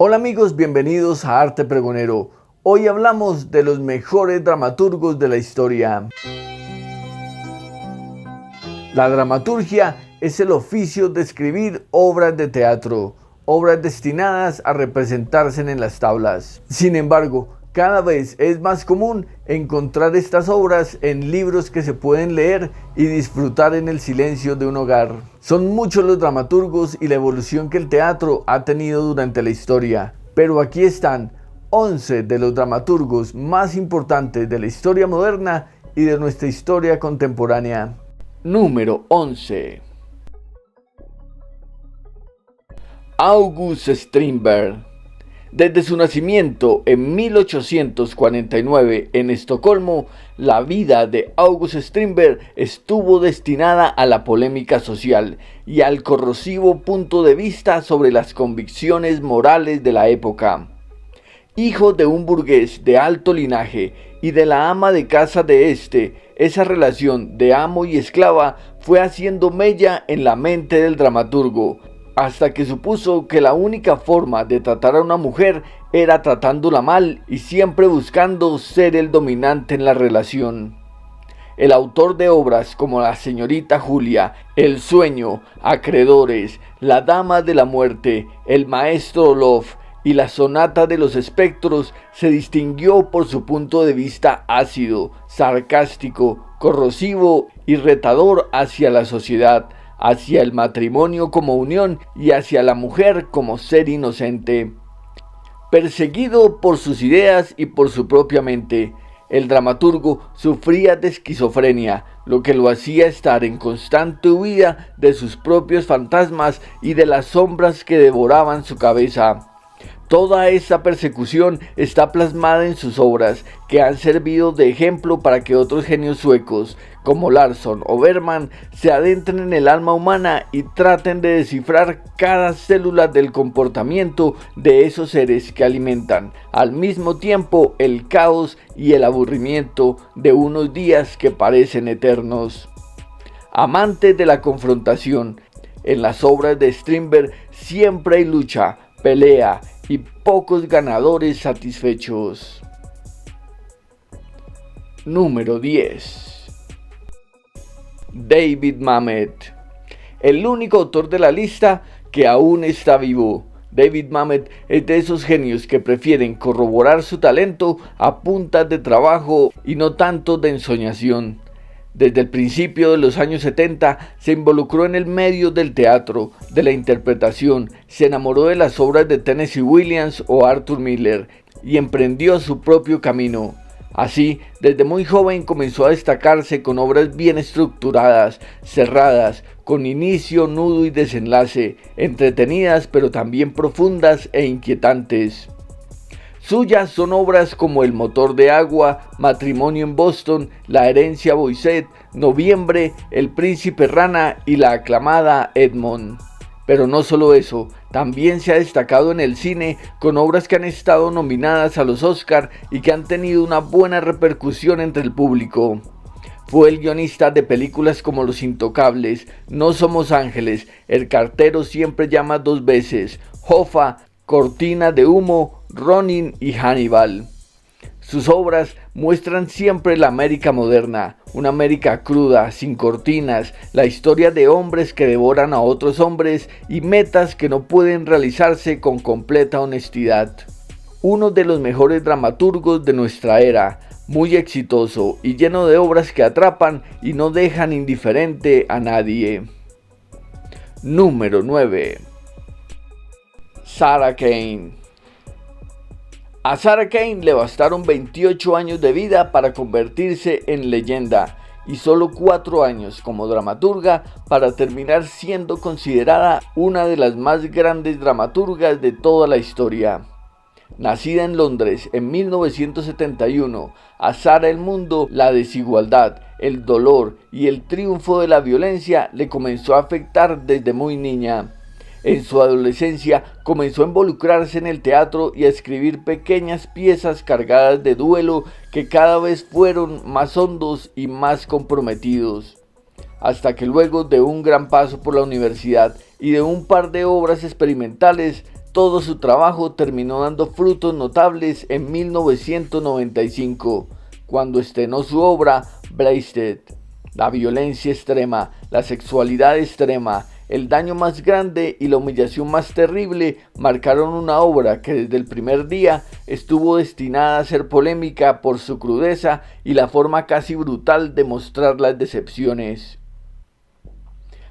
Hola amigos, bienvenidos a Arte Pregonero. Hoy hablamos de los mejores dramaturgos de la historia. La dramaturgia es el oficio de escribir obras de teatro, obras destinadas a representarse en las tablas. Sin embargo, cada vez es más común encontrar estas obras en libros que se pueden leer y disfrutar en el silencio de un hogar. Son muchos los dramaturgos y la evolución que el teatro ha tenido durante la historia, pero aquí están 11 de los dramaturgos más importantes de la historia moderna y de nuestra historia contemporánea. Número 11. August Strindberg. Desde su nacimiento en 1849 en Estocolmo, la vida de August Strindberg estuvo destinada a la polémica social y al corrosivo punto de vista sobre las convicciones morales de la época. Hijo de un burgués de alto linaje y de la ama de casa de esa relación de amo y esclava fue haciendo mella en la mente del dramaturgo, hasta que supuso que la única forma de tratar a una mujer era tratándola mal y siempre buscando ser el dominante en la relación. El autor de obras como La señorita Julia, El sueño, Acreedores, La dama de la muerte, El maestro Olof y La sonata de los espectros se distinguió por su punto de vista ácido, sarcástico, corrosivo y retador hacia la sociedad, hacia el matrimonio como unión y hacia la mujer como ser inocente. Perseguido por sus ideas y por su propia mente, el dramaturgo sufría de esquizofrenia, lo que lo hacía estar en constante huida de sus propios fantasmas y de las sombras que devoraban su cabeza. Toda esa persecución está plasmada en sus obras, que han servido de ejemplo para que otros genios suecos, como Larsson o Bergman, se adentren en el alma humana y traten de descifrar cada célula del comportamiento de esos seres que alimentan, al mismo tiempo, el caos y el aburrimiento de unos días que parecen eternos. Amante de la confrontación, en las obras de Strindberg siempre hay lucha, pelea y pocos ganadores satisfechos. Número 10. David Mamet. El único autor de la lista que aún está vivo. David Mamet es de esos genios que prefieren corroborar su talento a punta de trabajo y no tanto de ensoñación. Desde el principio de los años 70 se involucró en el medio del teatro, de la interpretación, se enamoró de las obras de Tennessee Williams o Arthur Miller y emprendió su propio camino. Así, desde muy joven comenzó a destacarse con obras bien estructuradas, cerradas, con inicio, nudo y desenlace, entretenidas pero también profundas e inquietantes. Suyas son obras como El motor de agua, Matrimonio en Boston, La herencia Boisset, Noviembre, El príncipe rana y la aclamada Edmond. Pero no solo eso, también se ha destacado en el cine con obras que han estado nominadas a los Oscar y que han tenido una buena repercusión entre el público. Fue el guionista de películas como Los Intocables, No somos ángeles, El cartero siempre llama dos veces, Hoffa, Cortina de humo, Ronin y Hannibal. Sus obras muestran siempre la América moderna, una América cruda, sin cortinas, la historia de hombres que devoran a otros hombres y metas que no pueden realizarse con completa honestidad. Uno de los mejores dramaturgos de nuestra era, muy exitoso y lleno de obras que atrapan y no dejan indiferente a nadie. Número 9. Sarah Kane. A Sarah Kane le bastaron 28 años de vida para convertirse en leyenda y solo 4 años como dramaturga para terminar siendo considerada una de las más grandes dramaturgas de toda la historia. Nacida en Londres en 1971, a Sarah el mundo, la desigualdad, el dolor y el triunfo de la violencia le comenzó a afectar desde muy niña. En su adolescencia comenzó a involucrarse en el teatro y a escribir pequeñas piezas cargadas de duelo que cada vez fueron más hondos y más comprometidos. Hasta que luego de un gran paso por la universidad y de un par de obras experimentales, Todo su trabajo terminó dando frutos notables en 1995, cuando estrenó su obra Bracelet. La violencia extrema, la sexualidad extrema, el daño más grande y la humillación más terrible marcaron una obra que desde el primer día estuvo destinada a ser polémica por su crudeza y la forma casi brutal de mostrar las decepciones.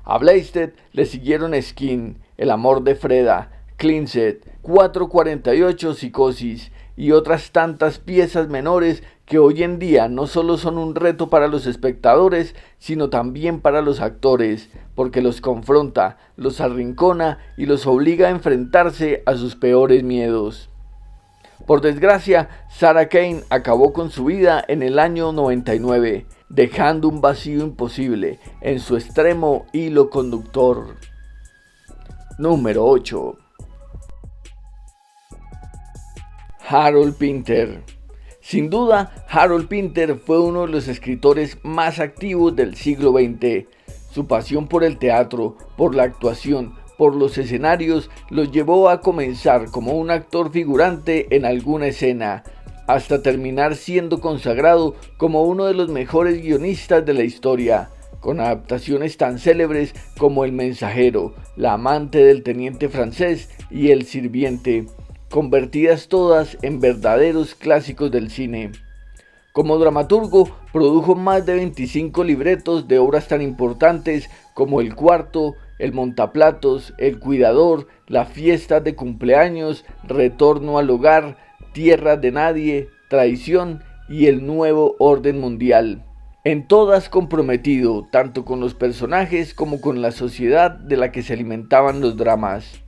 A Bracelet le siguieron Skin, El amor de Freda, Cleansed, 448, Psicosis y otras tantas piezas menores que hoy en día no solo son un reto para los espectadores, sino también para los actores, porque los confronta, los arrincona y los obliga a enfrentarse a sus peores miedos. Por desgracia, Sarah Kane acabó con su vida en el año 99, dejando un vacío imposible en su extremo hilo conductor. Número 8. Harold Pinter. Sin duda, Harold Pinter fue uno de los escritores más activos del siglo XX. Su pasión por el teatro, por la actuación, por los escenarios, lo llevó a comenzar como un actor figurante en alguna escena, hasta terminar siendo consagrado como uno de los mejores guionistas de la historia, con adaptaciones tan célebres como El mensajero, La amante del teniente francés y El sirviente, convertidas todas en verdaderos clásicos del cine. Como dramaturgo, produjo más de 25 libretos de obras tan importantes como El cuarto, El montaplatos, El cuidador, La fiesta de cumpleaños, Retorno al hogar, Tierra de nadie, Traición y El nuevo orden mundial. En todas comprometido tanto con los personajes como con la sociedad de la que se alimentaban los dramas.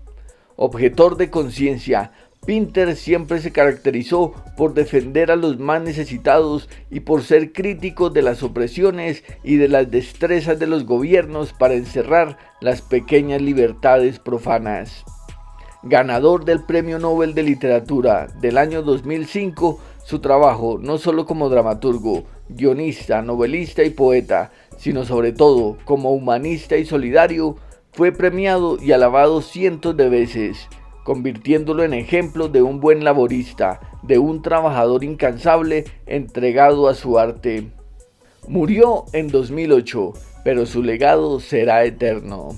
Objetor de conciencia, Pinter siempre se caracterizó por defender a los más necesitados y por ser crítico de las opresiones y de las destrezas de los gobiernos para encerrar las pequeñas libertades profanas. Ganador del Premio Nobel de Literatura del año 2005, su trabajo, no solo como dramaturgo, guionista, novelista y poeta, sino sobre todo como humanista y solidario, fue premiado y alabado cientos de veces, convirtiéndolo en ejemplo de un buen laborista, de un trabajador incansable entregado a su arte. Murió en 2008, pero su legado será eterno.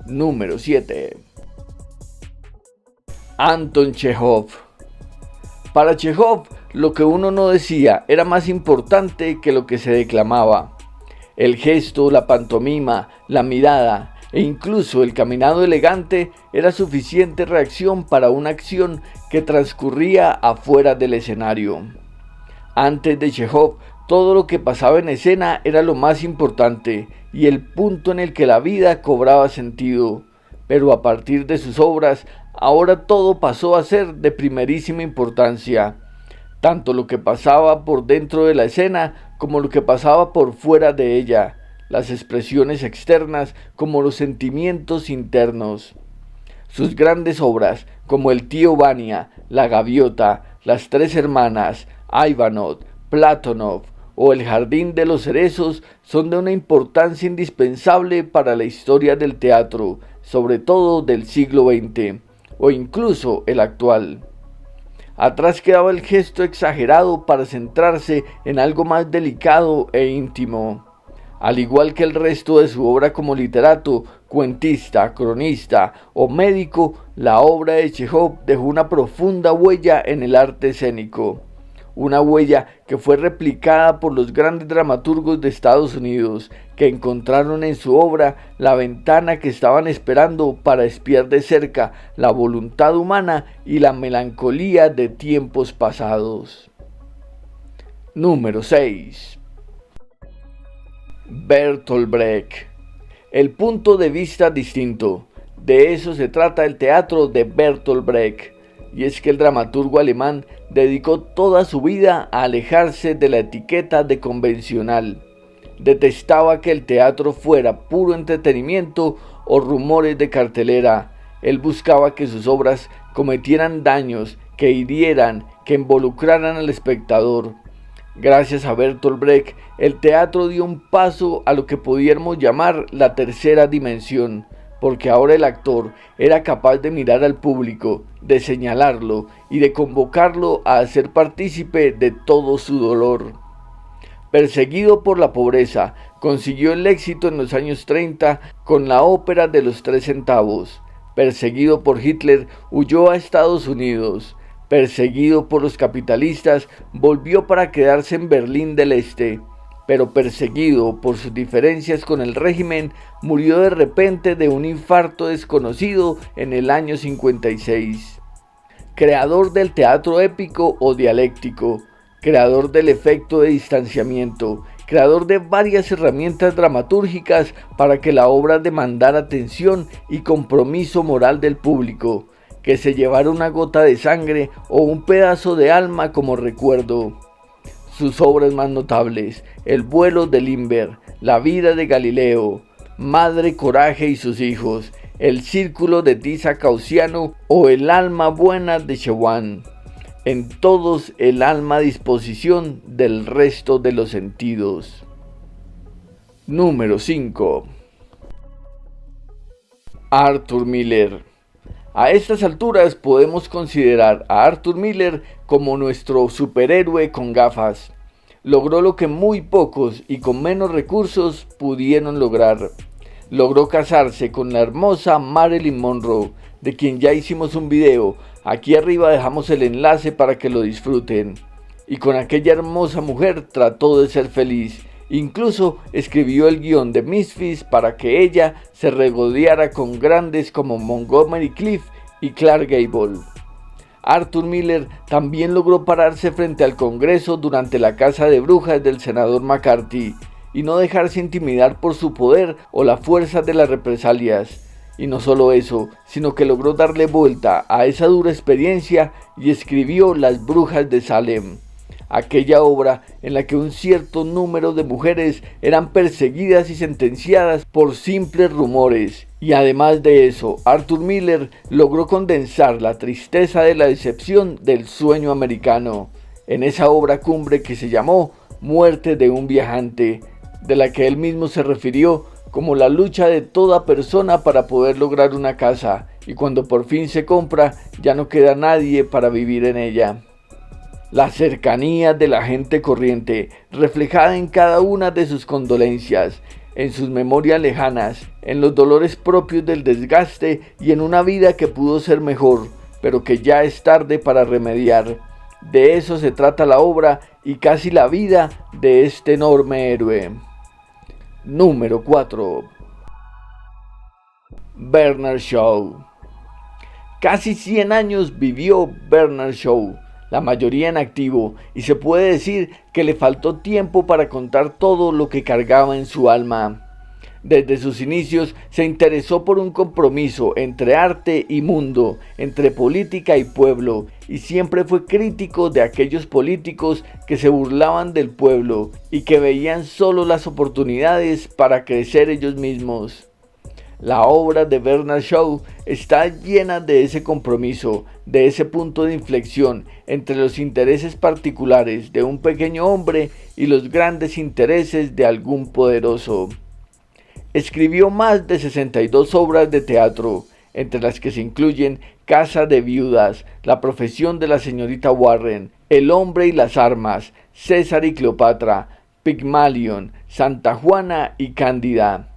Número 7. Anton Chejov. Para Chejov, lo que uno no decía era más importante que lo que se declamaba. El gesto, la pantomima, la mirada e incluso el caminado elegante era suficiente reacción para una acción que transcurría afuera del escenario. Antes de Chejov, todo lo que pasaba en escena era lo más importante y el punto en el que la vida cobraba sentido. Pero a partir de sus obras, ahora todo pasó a ser de primerísima importancia. Tanto lo que pasaba por dentro de la escena como lo que pasaba por fuera de ella, las expresiones externas como los sentimientos internos. Sus grandes obras, como El tío Vania, La gaviota, Las tres hermanas, Ivanov, Platonov o El jardín de los cerezos, son de una importancia indispensable para la historia del teatro, sobre todo del siglo XX, o incluso el actual. Atrás quedaba el gesto exagerado para centrarse en algo más delicado e íntimo. Al igual que el resto de su obra como literato, cuentista, cronista o médico, la obra de Chejov dejó una profunda huella en el arte escénico. Una huella que fue replicada por los grandes dramaturgos de Estados Unidos, que encontraron en su obra la ventana que estaban esperando para espiar de cerca la voluntad humana y la melancolía de tiempos pasados. Número 6. Bertolt Brecht. El punto de vista distinto. De eso se trata el teatro de Bertolt Brecht. Y es que el dramaturgo alemán dedicó toda su vida a alejarse de la etiqueta de convencional. Detestaba que el teatro fuera puro entretenimiento o rumores de cartelera. Él buscaba que sus obras cometieran daños, que hirieran, que involucraran al espectador. Gracias a Bertolt Brecht, el teatro dio un paso a lo que podríamos llamar la tercera dimensión, porque ahora el actor era capaz de mirar al público, de señalarlo y de convocarlo a hacer partícipe de todo su dolor. Perseguido por la pobreza, consiguió el éxito en los años 30 con la ópera de los 3 centavos. Perseguido por Hitler, huyó a Estados Unidos. Perseguido por los capitalistas, volvió para quedarse en Berlín del Este. Pero perseguido por sus diferencias con el régimen, murió de repente de un infarto desconocido en el año 56. Creador del teatro épico o dialéctico, creador del efecto de distanciamiento, creador de varias herramientas dramatúrgicas para que la obra demandara atención y compromiso moral del público, que se llevara una gota de sangre o un pedazo de alma como recuerdo. Sus obras más notables: El vuelo de Limber, La vida de Galileo, Madre Coraje y sus hijos, El círculo de Tisa Cauciano o El alma buena de Chewán. En todos el alma a disposición del resto de los sentidos. Número 5. Arthur Miller. A estas alturas podemos considerar a Arthur Miller como nuestro superhéroe con gafas. Logró lo que muy pocos y con menos recursos pudieron lograr. Logró casarse con la hermosa Marilyn Monroe, de quien ya hicimos un video. Aquí arriba dejamos el enlace para que lo disfruten. Y con aquella hermosa mujer trató de ser feliz. Incluso escribió el guión de Misfits para que ella se regodeara con grandes como Montgomery Clift y Clark Gable. Arthur Miller también logró pararse frente al Congreso durante la caza de brujas del senador McCarthy y no dejarse intimidar por su poder o la fuerza de las represalias. Y no solo eso, sino que logró darle vuelta a esa dura experiencia y escribió Las brujas de Salem, aquella obra en la que un cierto número de mujeres eran perseguidas y sentenciadas por simples rumores. Y además de eso, Arthur Miller logró condensar la tristeza de la decepción del sueño americano en esa obra cumbre que se llamó Muerte de un viajante, de la que él mismo se refirió como la lucha de toda persona para poder lograr una casa, y cuando por fin se compra, ya no queda nadie para vivir en ella. La cercanía de la gente corriente, reflejada en cada una de sus condolencias, en sus memorias lejanas, en los dolores propios del desgaste y en una vida que pudo ser mejor, pero que ya es tarde para remediar. De eso se trata la obra y casi la vida de este enorme héroe. Número 4. Bernard Shaw. Casi 100 años vivió Bernard Shaw, la mayoría en activo, y se puede decir que le faltó tiempo para contar todo lo que cargaba en su alma. Desde sus inicios se interesó por un compromiso entre arte y mundo, entre política y pueblo, y siempre fue crítico de aquellos políticos que se burlaban del pueblo y que veían solo las oportunidades para crecer ellos mismos. La obra de Bernard Shaw está llena de ese compromiso, de ese punto de inflexión entre los intereses particulares de un pequeño hombre y los grandes intereses de algún poderoso. Escribió más de 62 obras de teatro, entre las que se incluyen Casa de Viudas, La profesión de la señorita Warren, El hombre y las armas, César y Cleopatra, Pigmalión, Santa Juana y Cándida.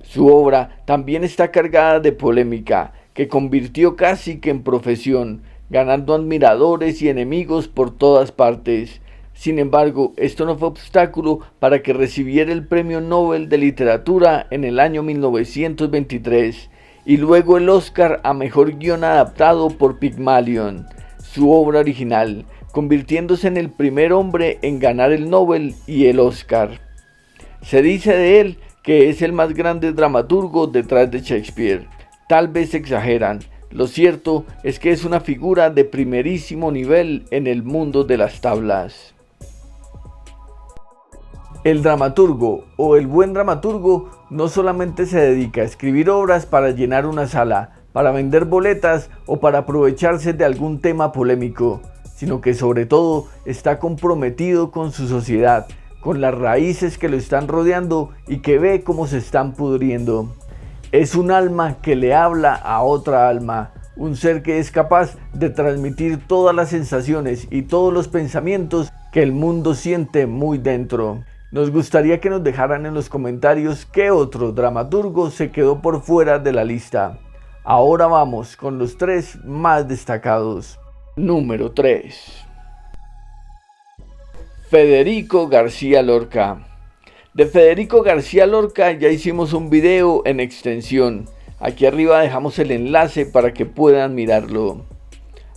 Su obra también está cargada de polémica, que convirtió casi que en profesión, ganando admiradores y enemigos por todas partes. Sin embargo, esto no fue obstáculo para que recibiera el Premio Nobel de Literatura en el año 1923 y luego el Oscar a Mejor Guión Adaptado por Pygmalion, su obra original, convirtiéndose en el primer hombre en ganar el Nobel y el Oscar. Se dice de él que es el más grande dramaturgo detrás de Shakespeare. Tal vez exageran. Lo cierto es que es una figura de primerísimo nivel en el mundo de las tablas. El dramaturgo o el buen dramaturgo no solamente se dedica a escribir obras para llenar una sala, para vender boletas o para aprovecharse de algún tema polémico, sino que sobre todo está comprometido con su sociedad, con las raíces que lo están rodeando y que ve cómo se están pudriendo. Es un alma que le habla a otra alma, un ser que es capaz de transmitir todas las sensaciones y todos los pensamientos que el mundo siente muy dentro. Nos gustaría que nos dejaran en los comentarios qué otro dramaturgo se quedó por fuera de la lista. Ahora vamos con los 3 más destacados. Número 3. Federico García Lorca. De Federico García Lorca ya hicimos un video en extensión. Aquí arriba dejamos el enlace para que puedan mirarlo.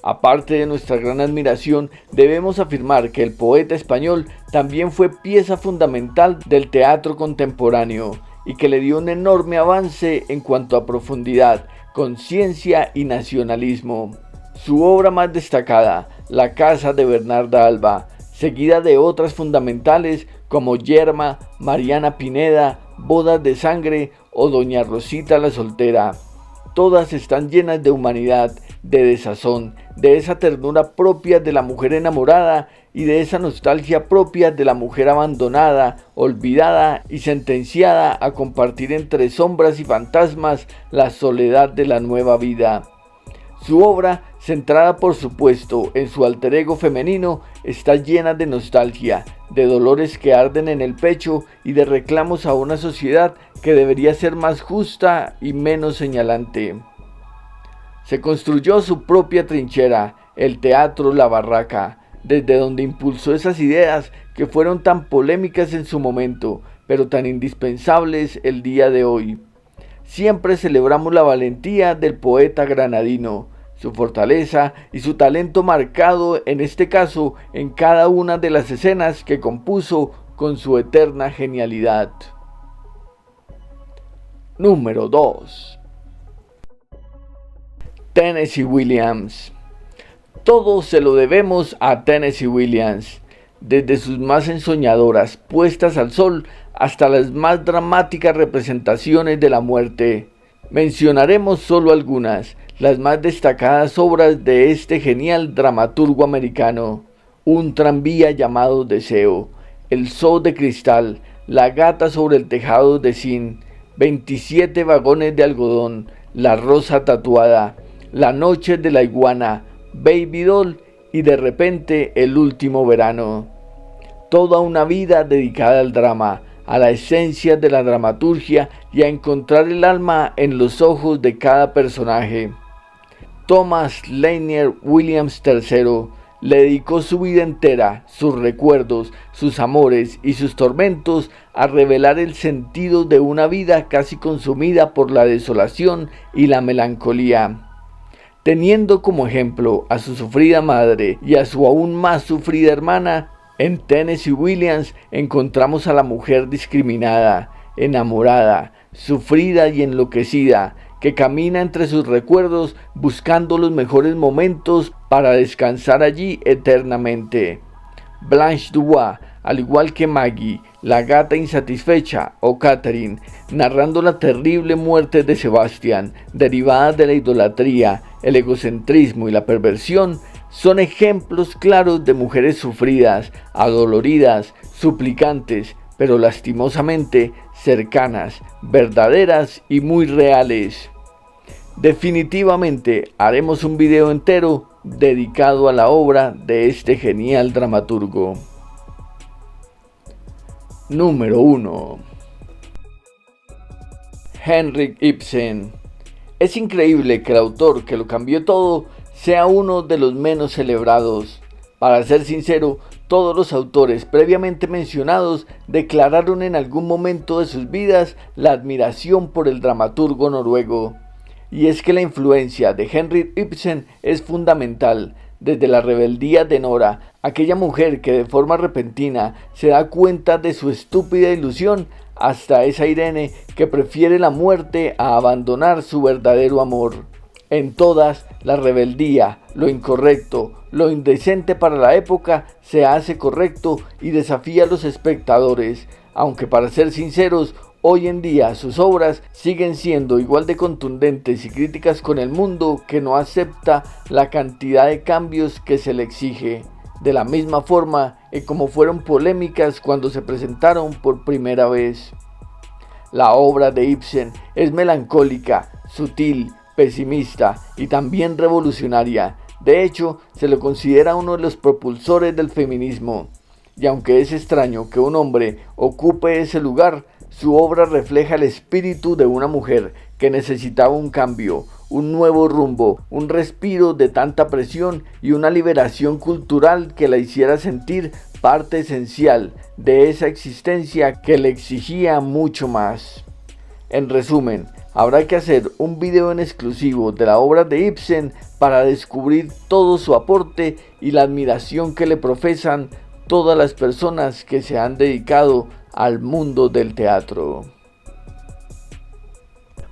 Aparte de nuestra gran admiración, debemos afirmar que el poeta español también fue pieza fundamental del teatro contemporáneo y que le dio un enorme avance en cuanto a profundidad, conciencia y nacionalismo. Su obra más destacada, La casa de Bernarda Alba, seguida de otras fundamentales como Yerma, Mariana Pineda, Bodas de Sangre o Doña Rosita la Soltera. Todas están llenas de humanidad, de desazón, de esa ternura propia de la mujer enamorada y de esa nostalgia propia de la mujer abandonada, olvidada y sentenciada a compartir entre sombras y fantasmas la soledad de la nueva vida. Su obra, centrada por supuesto en su alter ego femenino, está llena de nostalgia, de dolores que arden en el pecho y de reclamos a una sociedad que debería ser más justa y menos señalante. Se construyó su propia trinchera, el Teatro La Barraca, desde donde impulsó esas ideas que fueron tan polémicas en su momento, pero tan indispensables el día de hoy. Siempre celebramos la valentía del poeta granadino, su fortaleza y su talento marcado en este caso en cada una de las escenas que compuso con su eterna genialidad. Número 2. Tennessee Williams. Todo se lo debemos a Tennessee Williams, desde sus más ensoñadoras puestas al sol hasta las más dramáticas representaciones de la muerte. Mencionaremos solo algunas, las más destacadas obras de este genial dramaturgo americano: Un tranvía llamado Deseo, El zoo de cristal, La gata sobre el tejado de zinc, 27 vagones de algodón, La rosa tatuada, La noche de la iguana, Baby Doll y de repente El último verano. Toda una vida dedicada al drama, a la esencia de la dramaturgia y a encontrar el alma en los ojos de cada personaje. Thomas Lanier Williams III le dedicó su vida entera, sus recuerdos, sus amores y sus tormentos a revelar el sentido de una vida casi consumida por la desolación y la melancolía. Teniendo como ejemplo a su sufrida madre y a su aún más sufrida hermana, en Tennessee Williams encontramos a la mujer discriminada, enamorada, sufrida y enloquecida, que camina entre sus recuerdos buscando los mejores momentos para descansar allí eternamente. Blanche Dubois, al igual que Maggie, la gata insatisfecha, o Catherine, narrando la terrible muerte de Sebastián, derivada de la idolatría, el egocentrismo y la perversión, son ejemplos claros de mujeres sufridas, adoloridas, suplicantes, pero lastimosamente cercanas, verdaderas y muy reales. Definitivamente haremos un video entero dedicado a la obra de este genial dramaturgo. Número 1. Henrik Ibsen. Es increíble que el autor que lo cambió todo sea uno de los menos celebrados. Para ser sincero, todos los autores previamente mencionados declararon en algún momento de sus vidas la admiración por el dramaturgo noruego. Y es que la influencia de Henrik Ibsen es fundamental, desde la rebeldía de Nora, aquella mujer que de forma repentina se da cuenta de su estúpida ilusión, hasta esa Irene que prefiere la muerte a abandonar su verdadero amor. En todas, la rebeldía, lo incorrecto, lo indecente para la época se hace correcto y desafía a los espectadores, aunque para ser sinceros, hoy en día sus obras siguen siendo igual de contundentes y críticas con el mundo que no acepta la cantidad de cambios que se le exige, de la misma forma en como fueron polémicas cuando se presentaron por primera vez. La obra de Ibsen es melancólica, sutil, pesimista y también revolucionaria. De hecho, se lo considera uno de los propulsores del feminismo. Y aunque es extraño que un hombre ocupe ese lugar, su obra refleja el espíritu de una mujer que necesitaba un cambio, un nuevo rumbo, un respiro de tanta presión y una liberación cultural que la hiciera sentir parte esencial de esa existencia que le exigía mucho más. En resumen, habrá que hacer un video en exclusivo de la obra de Ibsen para descubrir todo su aporte y la admiración que le profesan todas las personas que se han dedicado al mundo del teatro.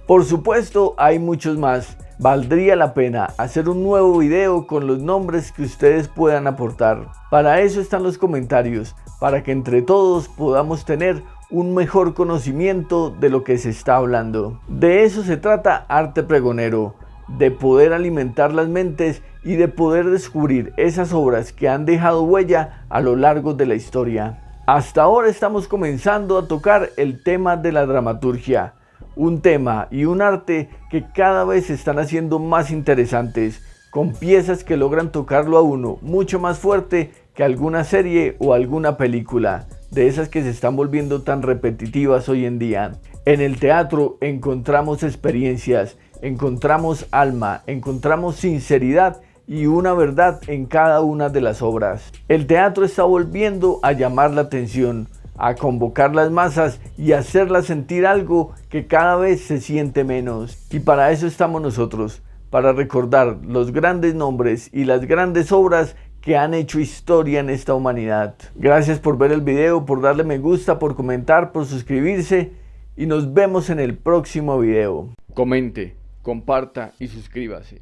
Por supuesto, hay muchos más. Valdría la pena hacer un nuevo video con los nombres que ustedes puedan aportar. Para eso están los comentarios, para que entre todos podamos tener un mejor conocimiento de lo que se está hablando. De eso se trata Arte Pregonero, de poder alimentar las mentes y de poder descubrir esas obras que han dejado huella a lo largo de la historia. Hasta ahora estamos comenzando a tocar el tema de la dramaturgia, un tema y un arte que cada vez se están haciendo más interesantes, con piezas que logran tocarlo a uno mucho más fuerte que alguna serie o alguna película, de esas que se están volviendo tan repetitivas hoy en día. En el teatro encontramos experiencias, encontramos alma, encontramos sinceridad y una verdad en cada una de las obras. El teatro está volviendo a llamar la atención, a convocar las masas y a hacerlas sentir algo que cada vez se siente menos. Y para eso estamos nosotros, para recordar los grandes nombres y las grandes obras que han hecho historia en esta humanidad. Gracias por ver el video, por darle me gusta, por comentar, por suscribirse y nos vemos en el próximo video. Comente, comparta y suscríbase.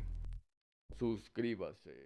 Suscríbase.